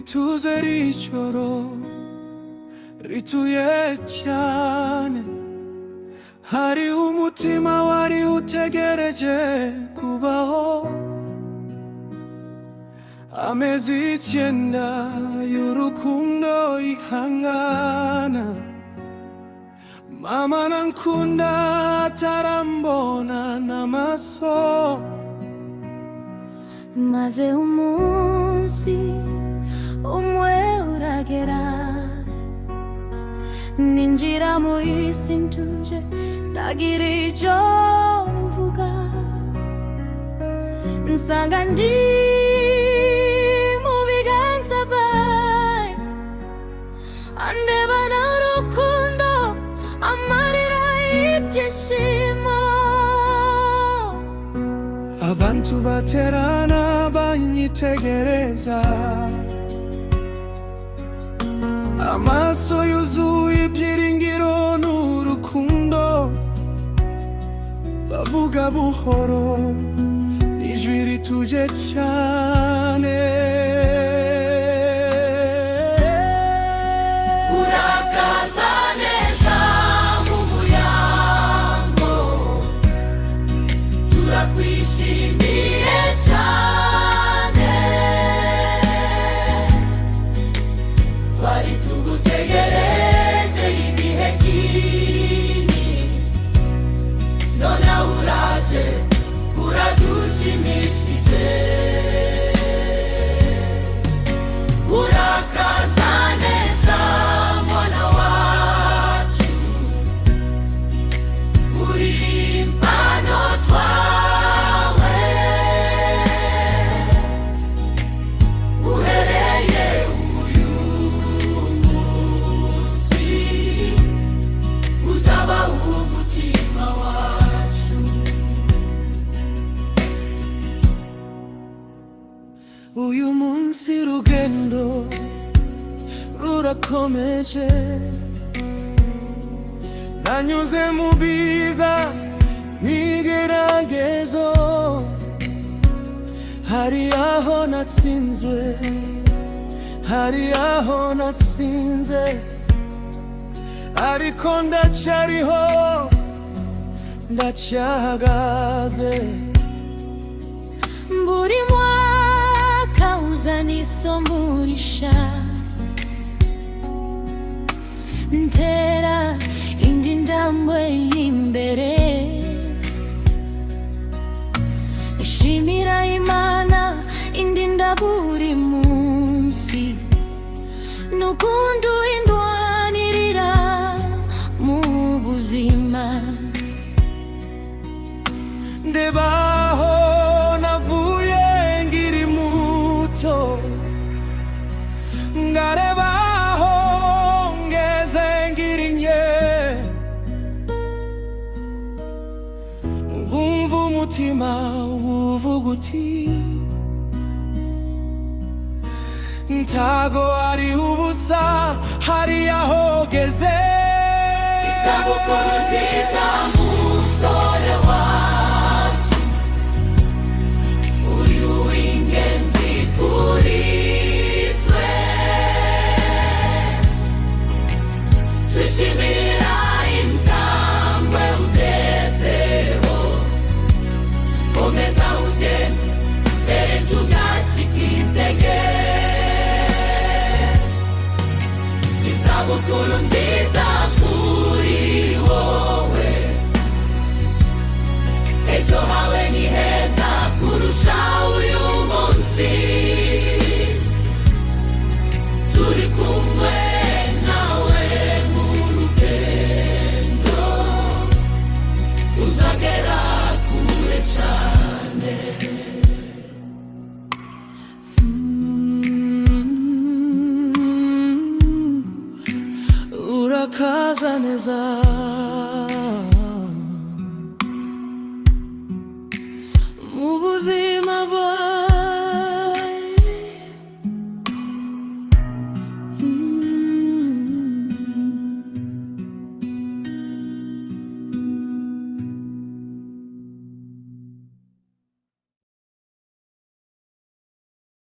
rituze rijoro rituye cyane, hari umutima wari utegereje kubaho. Amezi 9 y'urukundo ihangana, mama nankunda atarambona n'amaso. Maze umunsi umwe uragera, ninjira mu isi ntuje ndagira icyo mvuga. Nsanga ndi mu biganza byawe, andeba n'urukundo, amarira y'ibyishimo. Abantu baterana banyitegereza, amaso yuzuye ibyiringiro n'urukundo. Bavuga buhoro ijwi rituje cyane, urakaza neza mu muyango, turakwishimiye cyane. Twari tugutegereje igihe kinini, none uraje uradushimishije. Urakaza neza mwana wacu, uri impano twawe. Uhereye uyu munsi uzaba umutima wacu. uyu munsi rugendo rurakomeje. Nanyuze mu biza n'igeragezo, hari aho natsinzwe, hari aho natsinze, ariko ndacyariho, ndacyahagaze. Buri mwaka uzana isomo rishya, ntera indi ntambwe imbere. Ishimira Imana indinda buri munsi, n'ukundi indwanirira mu buzima. Ndebaho navuye ngiri muto, ngarebaho ngeze ngiri nke. Ngumva umutima uvuga uti ntago ari ubusa, hari aho geze. Isabukuru nziza musore wacu, uri uw'ingenzi kuri twe. Twishimira intambwe ugezeho, komeza ugende mbere tugacika intege. Isabukuru nziza kuri wowe, ejo hawe ni heza kurusha uyu munsi. Turi kumwe nawe mu rugendo, uzagera kure cyane. Urakaza neza